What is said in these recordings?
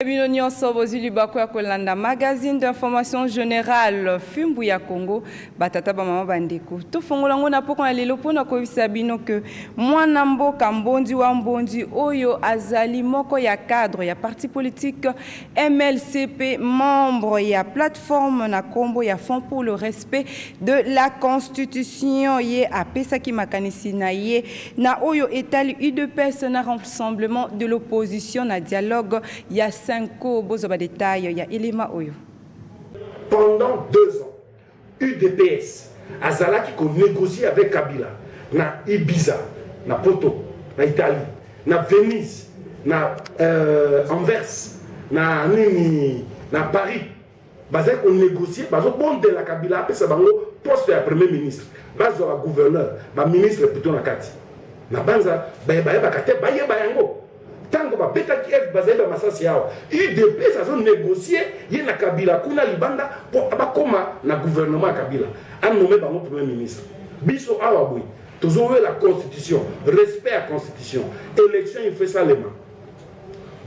Bino nyonso bozili bakwa kolanda magazine d'information générale Fimbu ya Congo batata ba mama bandeko to fongola ngona poko na lelo pona ko bisa bino que mwana mboka mbondi wa mbondi oyo azali moko ya cadre ya parti politique MLCP membre ya plateforme na kombo ya Fonds pour le respect de la constitution ye apesa ki makanisi na ye na oyo etali UDPS na rassemblement de l'opposition na dialogue ya pendant 2 ans, UDPS Azalaki qu'on négocie avec Kabila na Ibiza, na Porto, na Italie, na Venise, na Anvers, na Nini, na Paris. Bazé qu'on négocie, bazo bon de la Kabila après ça bango poste ya premier ministre, bazo la gouverneur, ba ministre plutôt na kati. Na banza ba kate ba yango. Tango ba beta ki F bazeba masasi yao UDPS azo négocier ye na Kabila kuna libanda pour abakoma na gouvernement ya Kabila a nommé bango premier ministre biso awa boy tozowe la constitution respect à constitution élection il fait ça les mains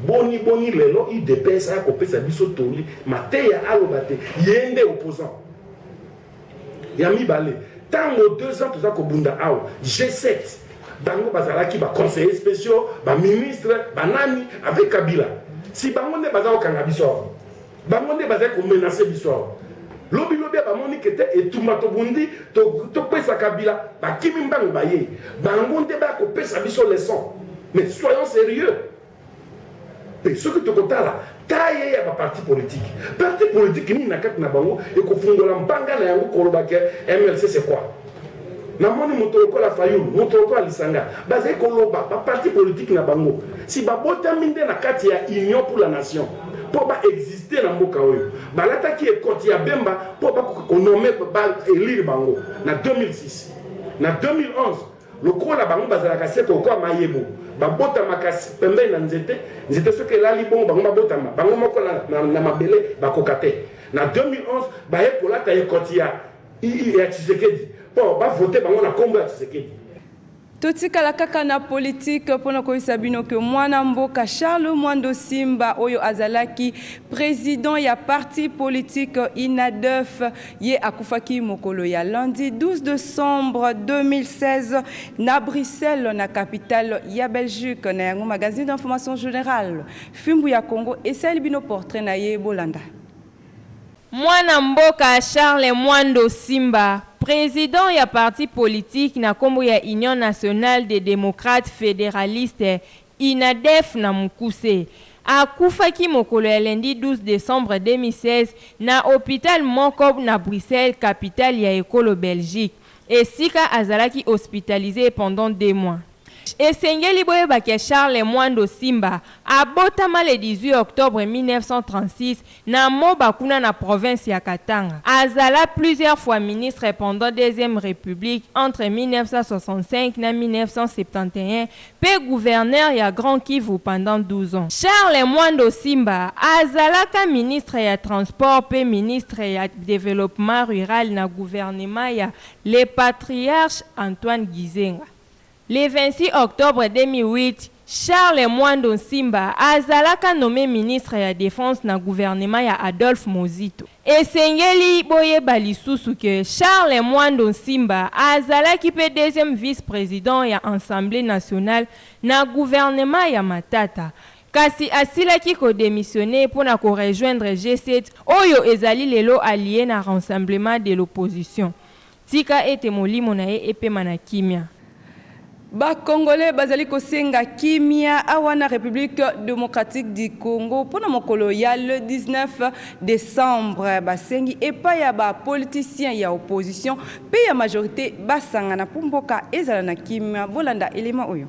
boni lelo UDPS a kopesa biso toli mateya alobate yende opposant ya mibale tango 2 ans toza kobunda awa G7 bango bazalaki ba conseillers spéciaux, ba ministres, ba nani avec Kabila. Si bango ne bazao kanga biso, bango ne bazao ko menacer biso. Lobi ba moni kete etumba to bundi to pesa Kabila, ba kimi mbango baye. Bango ne ba ko pesa biso leçon. Mais soyons sérieux. Et ce que tu comptes là, taille ya ba parti politique. Parti politique ni na kat na bango e ko fungola mbanga na yango kolobake MLC c'est quoi? Namoni motoko la Fayulu, motoko la Lisanga, basé koloba, ba parti politique na bango. Si ba bota minde na kati ya union pour la nation, pour ba exister na mboka oyo. Ba lataki e koti ya Bemba pour ba ko nommer ba élire bango na 2006. Na 2011, le ko la bango bazala kase ko kwa mayebo. Ba bota makasi pembe na nzete ce que la libon bango ba bota ma. Bango moko na mabele ba kokate. Na 2011, ba e ko la ta e koti ya Tshisekedi. Bon, va voter bango na kombo ya Tshisekedi. Totikala kaka na politique pona ko isabino que mwana mboka Charles Mwando Simba oyo azalaki président ya parti politique INADEF ye akufaki mokolo ya lundi 12 décembre 2016 na Bruxelles na capitale ya Belgique na yango magazine d'information générale Fimbu ya Congo et bino portrait na ye bolanda. Mwana mboka Charles Mwando Simba président ya parti politique na kombo ya Union nationale des démocrates fédéralistes INADEF na Mukuse akufaki mokolo ya lundi 12 décembre 2016 na hôpital moko na Bruxelles capitale ya ekolo Belgique et sika azalaki hospitalisé pendant 2 mois. Esengeli boyebaki Charles Mwando Simba abotama le 18 octobre 1936 na Mobakuna na province ya Katanga. Azala plusieurs fois ministre pendant Deuxième République entre 1965 et 1971 pe gouverneur ya Grand Kivu pendant 12 ans. Charles Mwando Simba azalaka ministre ya transport pe ministre ya développement rural na gouvernement ya le patriarche Antoine Gizenga. Le 26 octobre 2008, Charles Mwando Simba azalaka nommé ministre ya défense na gouvernement ya Adolphe Mozito. Esengeli boyeba lisusu que Charles Mwando Simba azalaki pe deuxième vice-président ya Assemblée nationale na gouvernement ya Matata. Kasi asilaki ko démissionner pour na ko rejoindre G7 oyo ezali lelo allié na rassemblement de l'opposition. Tika ete molimo na ye epema na kimia. Ba Congolais bazali kosenga kimia awana République démocratique du Congo pona mokolo ya le 19 décembre basengi epa ya ba politiciens ya opposition pe ya majorité basanga na pumboka ezala na kimia bolanda elema oyo.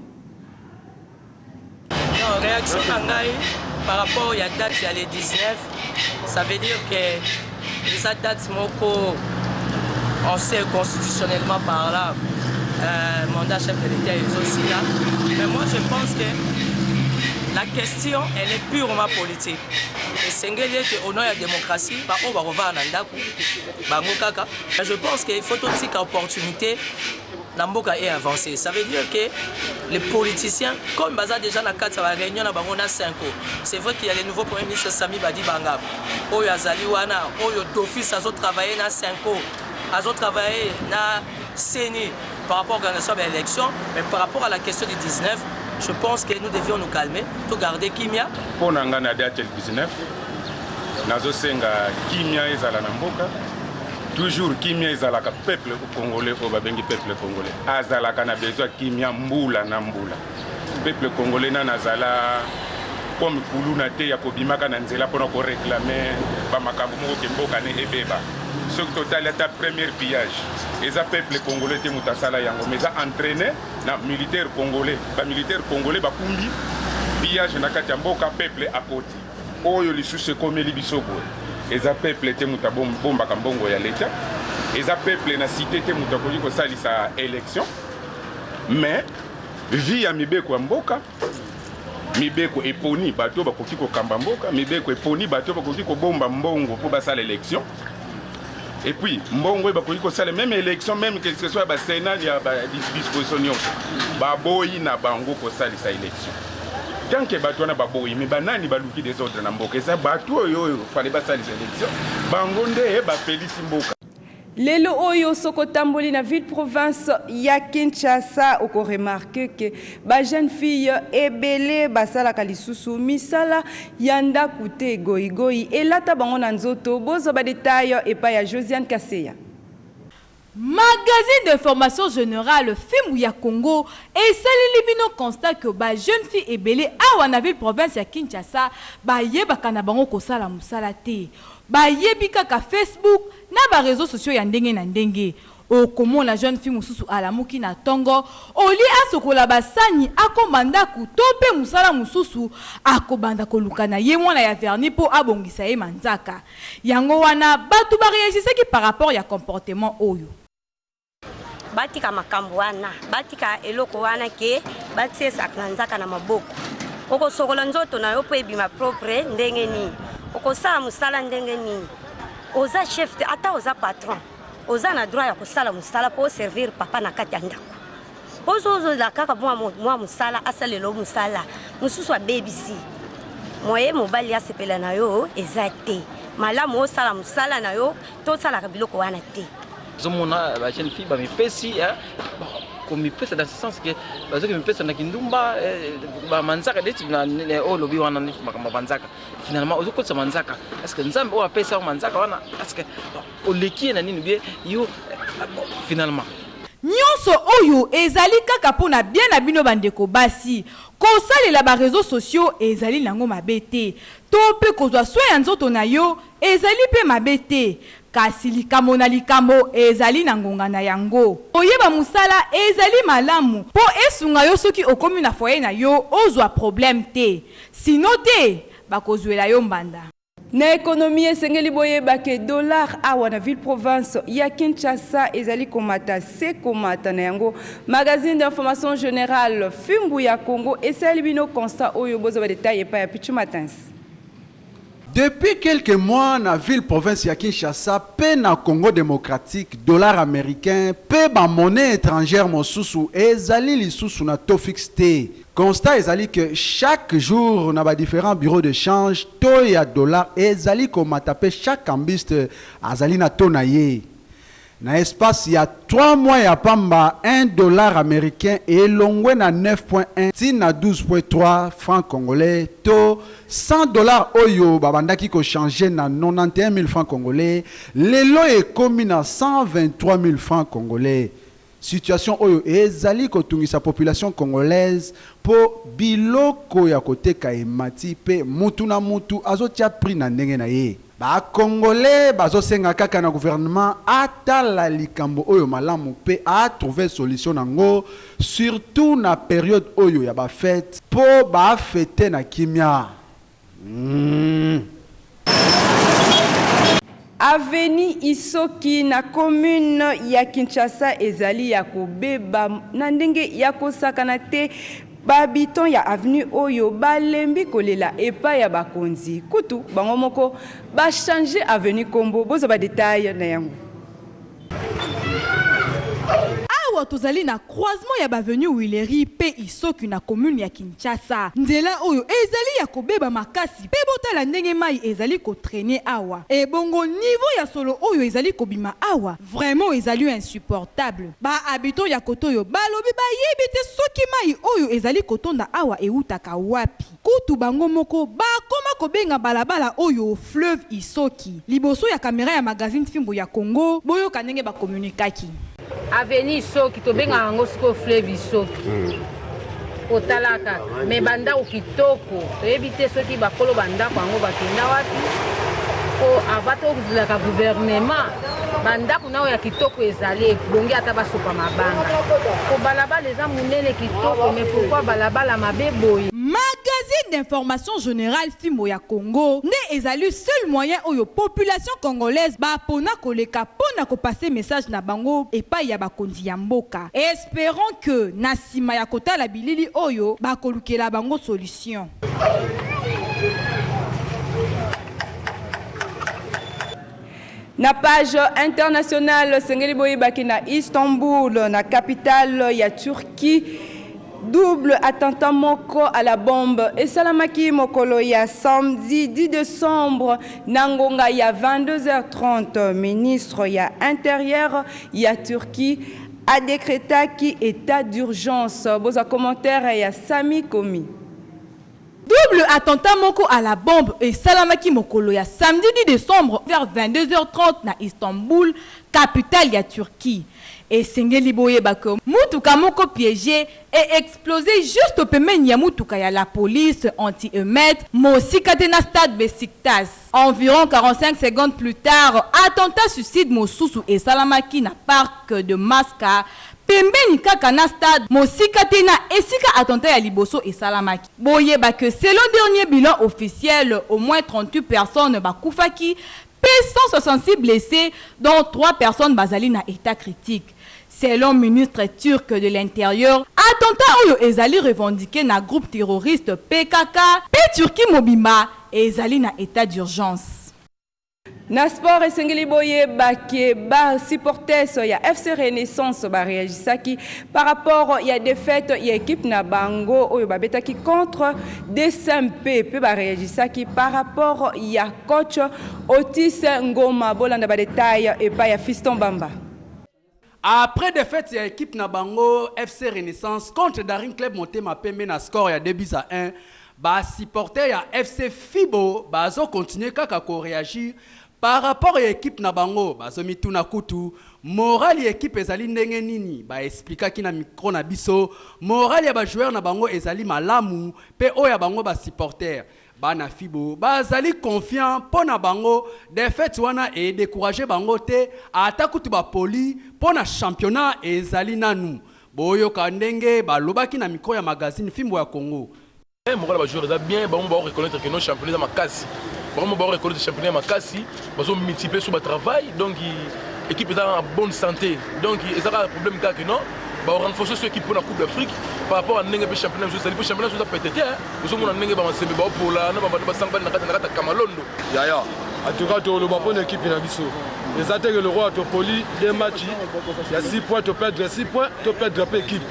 Non, réaction nangai par rapport à la date ya le 19, ça veut dire que les dates moko on sait constitutionnellement par là mandat chef de l'État est aussi là. Mais moi je pense que la question, elle est purement politique. Et c'est au nom de la démocratie, je pense qu'il faut aussi une opportunité Namboka est avancé. Ça veut dire que les politiciens, comme Baza déjà dans la réunion à 5 ans, c'est vrai qu'il y a le nouveau Premier ministre Sami Badi Bangab, Oyo Azali Wana, Oyo d'office a travaillé dans 5 ans, a travaillé dans CENI par rapport à l'organisation de l'élection, mais par rapport à la question du 19, je pense que nous devions nous calmer, tout garder Kimia. Pour la date du 19, nous avons Kimia et Zala Namboka. Toujours Kimia ezalaka peuple congolais au babengi peuple congolais azalaka na besoin Kimia mbula na mbula peuple congolais na nazala comme kuluna te ya kobimaka na nzela pona ko réclamer ba makambo moko ke mboka ne ebeba ce total est ta première pillage eza peuple congolais te mutasala yango mais a entraîné na militaire congolais ba kumbi pillage na kati ya mboka peuple akoti oyo lisusu komeli bisobo eza peuple te muta bomba kambongo ya leta eza peuple na cité te muta koli ko salisa élection mais via mibeko ya mboka mibeko eponi bato bakoki ko kamba mboka mibeko eponi bato bakoki ko bomba mbongo pour basala élection et puis mbongo bakoki ko sala même élection même que ce soit ba sénat ya ba disposition ba boyi na bango ko salisa élection. Tant que bato na baboyi mais banani baluki des autres na mboka eza bato oyo fallait basala les élections bangonde e ba pelisi mboka Lelo oyo soko tamboli na ville province ya Kinshasa oko remarque que ba jeune fille ebele basala kalisusu misala yanda kute goigoi elata bango na nzoto bozo ba détail et pa ya Josiane Kaseya. Magazine d'information générale Fimbu ya Congo et c'est le constat que ba jeune fille ebele awa na ville province ya Kinshasa ba yebaka na bango kosala musala te ba yebika ka Facebook na ba réseaux sociaux ya ndenge na ndenge o komona jeune fille mususu alamuki na tongo oli asokola basani akomanda kutope musala mususu akobanda koluka na ye mwana ya verni po abongisa ye manzaka yango wana batu ba réagissaki par rapport ya comportement oyo batika makambo wana batika eloko wana ke batie saklanzaka na maboko oko sokola nzoto na yo po ebima propre ndenge ni oko sala musala ndenge ni oza chef ata oza patron oza na droit ya kosala musala po servir papa na kati ya ndako ozo la kaka mwa musala asalelo musala mususu abebisi moye mobali asepela na yo eza te malamu osala musala na yo to sala biloko wana te zomona ba jeune fille ba mipesi comme mipesa dans ce sens que bazo que mipesa na kindumba ba manzaka deti na o lobi wana ni makamba manzaka finalement ozo kotsa manzaka est-ce que nzambe o apesa manzaka wana est-ce que o leki na nini bien yo finalement nyonso oyo ezali kaka pona bien na bino bandeko basi kosalela ba réseaux sociaux ezali nango mabete to pe kozwa soya nzoto na yo ezali pe mabete kasi likambo na likambo ezali na ngonga na yango oyeba musala ezali malamu po esunga yo soki okomi na foyer na yo ozwa problème te sino te bakozwela yo mbanda. Na économie esengeli boyeba ke dollar awa na ville province ya Kinshasa ezali komata se komata na yango magazine d'information générale Fimbu ya Congo esali bino constat oyo bozo ba détail et pa ya Pichu Matins. Depuis quelques mois, dans la ville-province de Kinshasa, pe na Congo démocratique, dollar américain, pe ba monnaie étrangère mon sousou, ezali li sousou na taux fixé. Constat ezali que chaque jour, na ba différents bureaux de change, taux ya dollar, ezali comme taper chaque cambiste, azali na taux na ye. Na espace, il y a 3 mois, il y a pamba $1 américain et l'ongwe na 9.1, tina 12.3 francs congolais, to $100 oyo, babandaki ko changer na 91 000 francs congolais, lelo est commis na 123 000 francs congolais. Situation oyo ezali ko tungisa population congolaise po biloko ya kote kaimati pe mutu na mutu azotia prix na ndenge na ye. Ba Congolais bazo senga kaka na gouvernement atala likambo oyo malamu pe a trouver solution nango surtout na période oyo ya ba fête po ba fêter na kimia. Aveni Isoki na commune ya Kinshasa ezali ya kobeba na ndenge ya kosakana te bahabitant ya avenue oyo balembi kolela epa ya bakonzi kutu bango moko ba changer avenue kombo boza ba détail na yango. Awa tozali na croisement ya bavenu Wileri pe isoki na commune ya Kinshasa. Nzela oyo ezali ya kobeba makasi pe botala ndenge mai ezali ko traîner awa. E bongo niveau ya solo oyo ezali kobima awa vraiment ezali insupportable. Ba habitants ya kotoyo balobi ba yebite soki mai oyo ezali kotonda awa eutaka wapi. Kutu bango moko ba koma kobenga balabala oyo fleuve isoki. Liboso ya kamera ya magazine Fimbo ya Congo boyo kanenge ba communicaki. Avenue Soki to benga yango siko fleuve Soki otalaka me banda ukitoko toyebi te soki bakolo banda kwango bakenda wapi ko avato okuzilaka gouvernement banda kuna ya kitoko ezali bonge ata basopa mabanga ko balabala eza munene kitoko mais pourquoi balabala mabe boye. Magazine d'information générale Fimbo ya Congo ne ezali seul moyen oyo population congolaise ba pona koleka pona ko passer message na bango epai ya bakonzi ya mboka. Espérons que na sima ya kotala bilili oyo ba kolukela bango solution. Na page internationale Sengeli Boyebaki na Istanbul na capitale ya Turquie. Double attentat moko à la bombe et salamaki mokolo ya samedi 10 décembre nangonga ya 22h30 ministre ya intérieur ya Turquie a décrété qui état d'urgence. Boza commentaire ya Sami Komi. Double attentat moko à la bombe et salamaki mokolo ya samedi 10 décembre vers 22h30 na Istanbul, capitale ya Turquie. Et Sengeli Boyebaki mutuka moko piégé et explosé juste au pembeni ya mutuka ya la police anti-émeute mosikate na stade Besiktas. Environ 45 secondes plus tard, attentat suicide mosusu et salamaki na parc de Maska. Pembeni kaka na stade mosikate na esika attentat ya liboso et salamaki. Boyebaki selon dernier bilan officiel, au moins 38 personnes bakufaki, pe 166 blessés, dont 3 personnes bazali na état critique. Selon le ministre turc de l'Intérieur, attentat oyo ezali revendiqué na groupe terroriste PKK, pe Turquie mobima ezali na état d'urgence. Na sport Sengeli Boyebaki ba supporters ya FC Renaissance ba réagisaki par rapport ya défaite ya équipe na bango oyo babetaki contre DSMP pe ba réagisaki par rapport ya coach Otis Ngoma bolanda ba détail et pas ya Fiston Bamba. Après défaite ya équipe na bango FC Renaissance contre Daring Club Motema Pembe na score ya 2-1, ba supporter ya FC Fibo bazo continuer kaka ko réagir par rapport à l'équipe na bango bazo mituna kutu moral ya équipe ezali ndenge nini ba expliquer ki na micro na biso moral ya ba joueur na bango ezali malamu pe oya bango ba supporter bana Fibo bazali confiant pona bango défaite wana et décourager bango te ata kutu ba poli pona championnat ezali nanu boyo kandenge ba lobaki na micro ya magazine Fimbo ya Congo. Moral ba joueur bien ba on va reconnaître que nos championnats ma casse. Vraiment bon reconnaître le championnat ma casse, ils ont multiplié sur le travail donc l'équipe est en bonne santé. Donc il y a un problème que non. On renforcer cette équipe pour la Coupe d'Afrique par rapport à n'engue le championnat je sais le championnat je peut être nous on n'engue ba sembe ba pour la na ba samba na kata Kamalondo. Ya en tout cas to le ba bonne équipe na biso. Les attaques le roi to poli des matchs il y a 6 points to perdre 6 points to perdre pas équipe.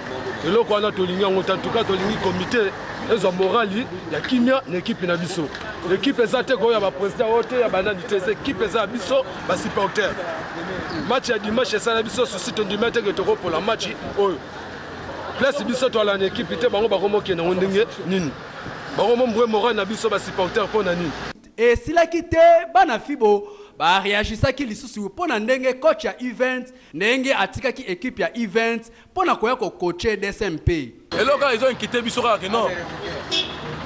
Et là on a to lingi en tout cas to lingi comité les morali ya kimia l'équipe na biso. L'équipe est attaquée ko ya ba président wote ya banani tese équipe est biso ba supporter. Match ya dimanche ça la biso sur site du mettre que to pour la match oyo. Place biso to la équipe te bango ba komo ke na ndenge nini. Ba komo mbwe moral na biso ba supporter pour nani. Et sila kite bana Fibo ba réagisaki lisusu pona ndenge coach ya event ndenge atikaki équipe ya event pona koya ko coacher DSMP. Et là ils ont inquiété biso que non.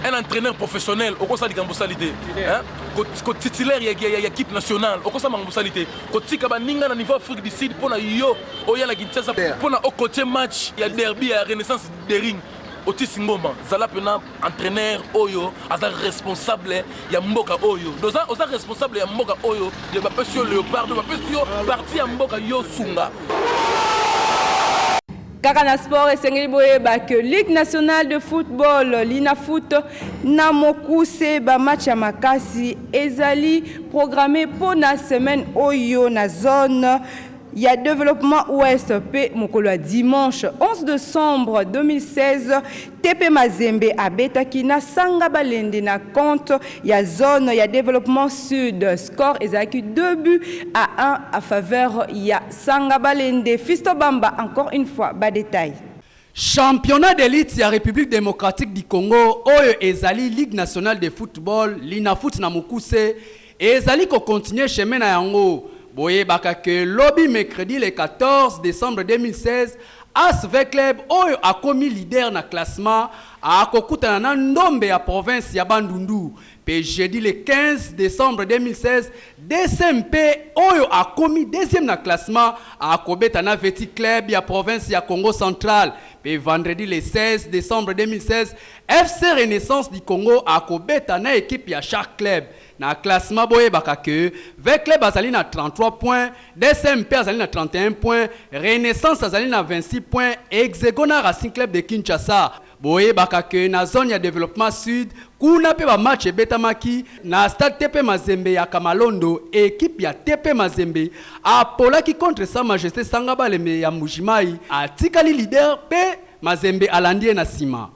Un entraîneur professionnel au conseil de l'ambosalité hein ko titulaire ya équipe nationale au conseil de l'ambosalité ko tika baninga na niveau Afrique du Sud pona yo oya na Kinshasa pona au côté match ya derby ya Renaissance Daring Otis Ngoma zala pena entraîneur oyo aza responsable ya mboka oyo doza oza responsable ya mboka oyo ya bapesio Léopard bapesio parti ya mboka yo sunga. Kaka na sport esengeli boyeba que Ligue nationale de football l'INAFOOT na mokuse ba match ya makasi ezali programmé pour la semaine oyo na zone il y a développement ouest P mokolo dimanche 11 décembre 2016 TP Mazembe abetaki na sanga balende na compte ya zone ya développement sud score ezaki 2 buts à 1 à faveur ya sanga balende. Fisto Bamba encore une fois bas détail. Championnat d'élite ya République démocratique du Congo oyo ezali Ligue nationale de football l'INAFOOT na mokuse ezali ko continuer chemin na yango. Boye baka que lobby mercredi le 14 décembre 2016 ASV Club oyo a commis leader na classement a kokutana na ndombe ya province ya Bandundu. Pe jeudi le 15 décembre 2016 DSMP oyo a commis deuxième na classement a kobeta na Veti Club ya province ya Congo central. Pe vendredi le 16 décembre 2016 FC Renaissance du Congo a kobeta na équipe ya Shark Club. Na classement boye baka que V Club azali na 33 points, DSMP azali na 31 points, Renaissance azali na 26 points, Hexagona Racing Club de Kinshasa boye baka que na zone ya développement sud kuna pe ba match betamaki na stade TP Mazembe ya Kamalondo équipe ya TP Mazembe apolaki contre Sa Majesté Sanga Balembe ya Mujimai atikali leader pe Mazembe alandie na sima.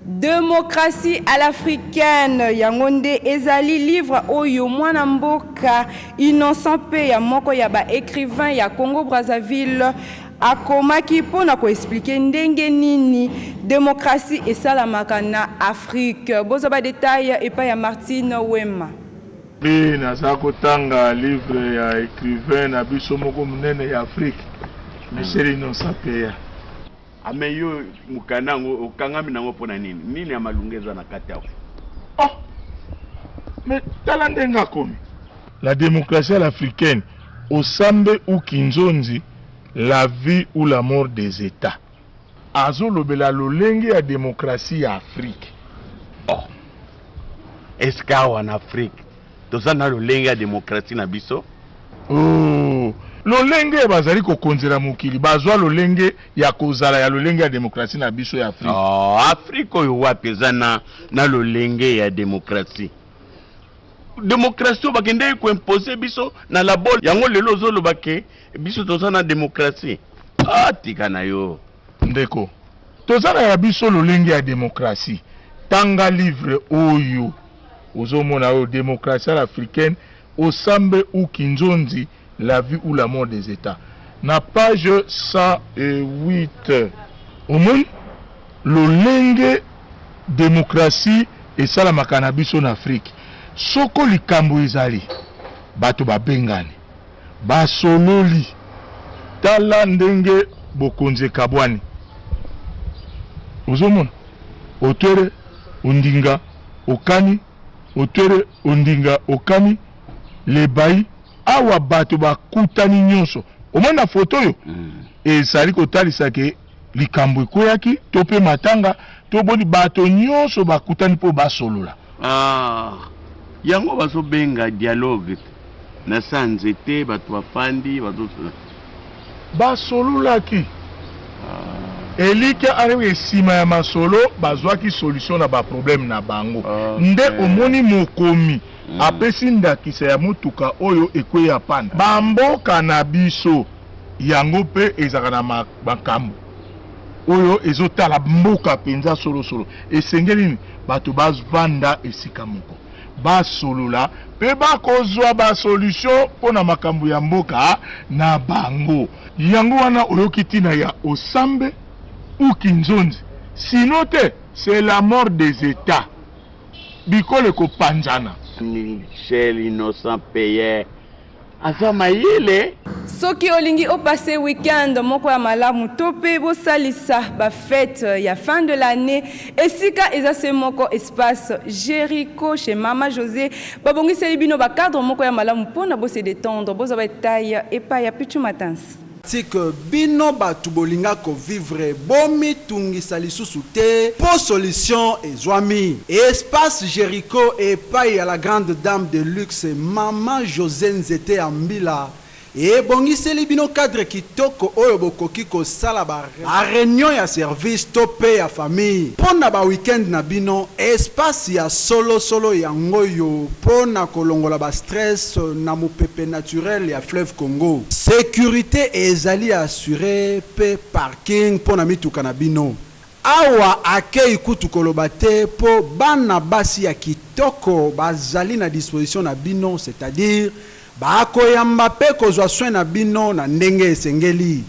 Démocratie à l'africaine yangonde ezali livre oyo mwana mboka innocent pe ya moko ya ba écrivain ya Congo Brazzaville akomaki pona ko expliquer ndenge nini démocratie esalamaka na Afrique. Boza ba détail et pas ya Martine Wema. Naza kotanga livre ya écrivain na biso moko munene ya Afrique Michel Innocent Peya. Ameyo mukanango okangami nango pona nini amalungeza na kati yako. Oh, mais talande nga komi la démocratie à l'africaine osambe ou kinzonzi la vie ou la mort des États. Azo lobela lolenge ya démocratie ya Afrique. Oh, est-ce qu'en Afrique tozana lolenge ya démocratie na biso? Oh, lolenge bazali ko konzela mokili bazwa lolenge ya kozala ya lolenge ya démocratie na biso ya Afrique. Oh, Afrique oyo wapi zana na lolenge ya démocratie. Démocratie bakende ko imposer biso na la bol yango lelo zolo bake biso tozana démocratie. Ah tika na yo. Ndeko. Tozana ya biso lolenge ya démocratie. Tanga livre oyo ozomona oyo démocratie africaine osambe ou kinzonzi la vie ou la mort des États. Na page 108 au monde lolenge démocratie et salamaka na biso na Afrique. Soko likambo ezali bato babengani basololi tala ndenge bokonze kabwani ozomona otere ondinga okani otere ondinga okani lebai awa bato bakutani nyonso omona foto yo ezali kotalisa ke likambo ekoyaki to pe matanga to boni bato nyonso bakutani po basolola. Yango bazo benga dialogue na sanzete bato bafandi bazo basololaki elika arewe esima ya masolo bazwaki solution na ba problème na bango. Nde omoni mokomi apesi ndakisa ya mutuka oyo ekwe ya panda bamboka na biso yango pe ezaka na makambo oyo ezotala mboka penza solo esengeli ni bato bazvanda esika moko basolola pe bakozwa ba solution pona makambo ya mboka na bango yango wana oyoki tina ya osambe ou kinzonzi sinon te c'est la mort des États bikole ko panjana. Michel Innocent Peya aza mayele soki olingi opase weekend moko ya malamu tope bosalisa ba fête ya fin de l'année esika ezase moko espace Jericho chez Mama José babongiseli bino ba cadre moko ya malamu pona bose détendre boza ba taille et pas ya pichu matans que bino batu bolinga ko vivre bomi tungisa lisusu te po solution ezwami espace Jericho et pas à la grande dame de luxe Mama José Nzete Ambila et bongiseli bino cadre kitoko oyo bokoki kosala ba réunion ya service to pe ya famille pona ba weekend na bino espace ya solo yango yo pona kolongola ba stress na mopepe naturel ya fleuve Congo. Sécurité ezali assuré pe parking pona mituka na bino. Awa akei kutu koloba te po bana basi ya kitoko bazali na disposition na bino, c'est-à-dire bakoyamba pe kozwa soin na bino na ndenge esengeli.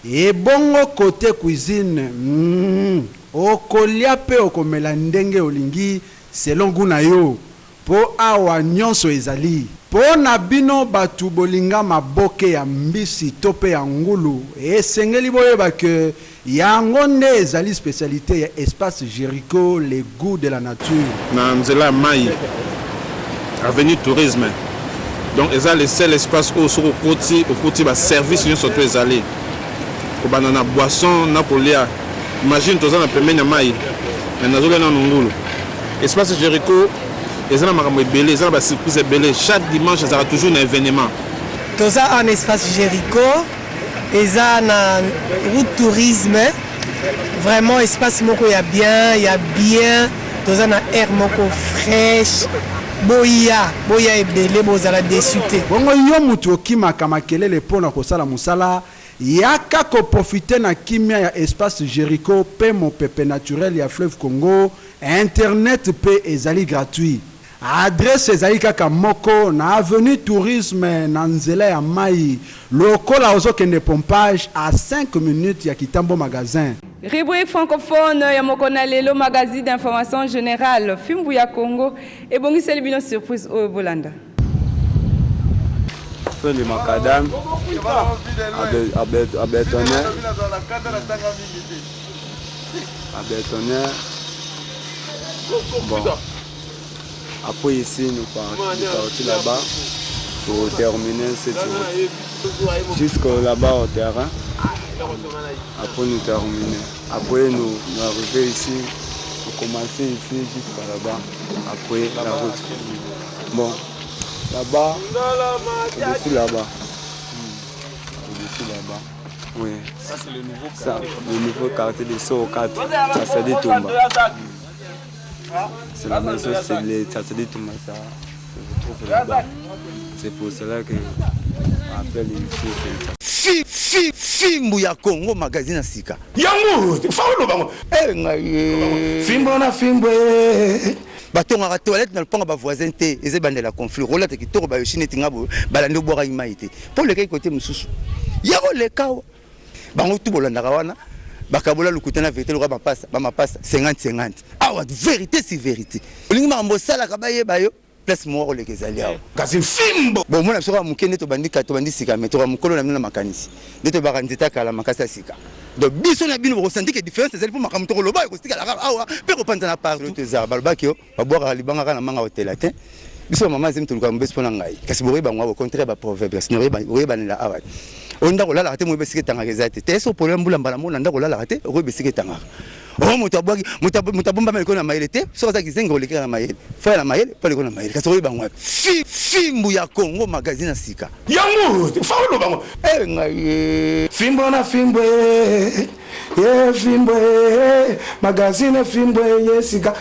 E bongo côté cuisine okolia pe okomela ndenge olingi selon guna yo po awa nyonso ezali. Po na bino batu bolinga maboke ya mbisi to pe ya ngulu esengeli boyeba ke yango nde ezali spécialité ya espace Jéricho, les goûts de la nature. Na nzela mai avenue tourisme. Donc eza le seul espace où sur côté ba service nous surtout ezali. Ko banana boisson na kolia. Imagine toza na pembeni ya mai. Na nazola na ngulu. Espace Jéricho ezala makambo ebele, ezala ba surprise ebele. Chaque dimanche ezala toujours un événement. Toza en espace Jéricho. Eza na route tourisme, vraiment espace moko ya bien, toza na air moko fraîche, boya ebele bozala déçu te. Bongo yo mutu okimaka makelele pona kosala musala, yaka ko profiter na kimia ya espace Jéricho pe mon pepe naturel ya fleuve Congo, internet pe ezali gratuit. Adresse ezali kaka moko na avenue tourisme na nzela ya mai lokola ozokende pompage à 5 minutes ya Kitambo magasin. Rubrique francophone ya mokona lelo magazine d'information générale Fimbu ya Congo et bongiseli bino surprise au Bolanda. Fin de macadam à bétonner bon. Après ici, nous partons là-bas pour terminer cette route. Jusqu'à là-bas au terrain. Après nous terminer. Après nous arriver ici, pour commencer ici jusqu'à là-bas. Après la route. Bon, là-bas, au-dessus là-bas. Au-dessus là-bas. Oui. Ça c'est le nouveau quartier. Le nouveau quartier de Soro 4. Ça c'est des tombes. C'est la maison, c'est les Tchatsadi Toumassa, se trouve là-bas. C'est pour cela que appelle ici. Fimbu ya Congo magazine sika. Yango, faulo bango. Fimbo na fimbo. Batonga ka toilette na lpanga ba voisin te, eze bandela conflit. Rola te kitoko ba yoshine tingabo balando boira imaite. Pour le kai côté mususu. Yako le kawa. Bango tu bolanda kawana. Bakabola lukutana vérité le roi passe 50-50. Ah ouais, vérité c'est vérité. Olingi mambo sala kabaye bayo place mo le kezali awo. Kasi fimbo. Bon mona soka mukende to bandika to bandisika mais to mukolo na mina makanisi. Ndeto bakandita kala makasa sika. Donc biso na bino ressenti que différence ezali pour makamto ko loba ko sika la awa pe ko panza na partout te za balbakio babwaka libanga kana manga hotel atin. Biso mama zim to luka mbespo na ngai. Kasi bori bangwa au contraire ba proverbe kasi nori ba la awa. Onda kolala kate mo besike tanga kezate teso problème mbula mbala mo nda kolala kate ko besike tanga o mutabwaki mutabomba mele kona maele te so za kizengo olekera na maele fa na maele pa lekona maele kaso ba ngwa fimbu ya Congo magazine sika yango fa lo bango ngai fimbo na fimbo fimbo magazine fimbo yesika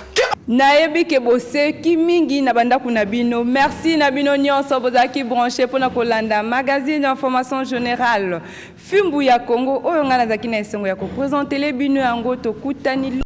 nayebi ke boseki mingi na bandaku na bino. Merci na bino nyonso bozaki branché pour na kolanda magazine d'information générale Fimbu ya Congo oyo ngana zaki na esengo ya ko présenter les bino yango to kutani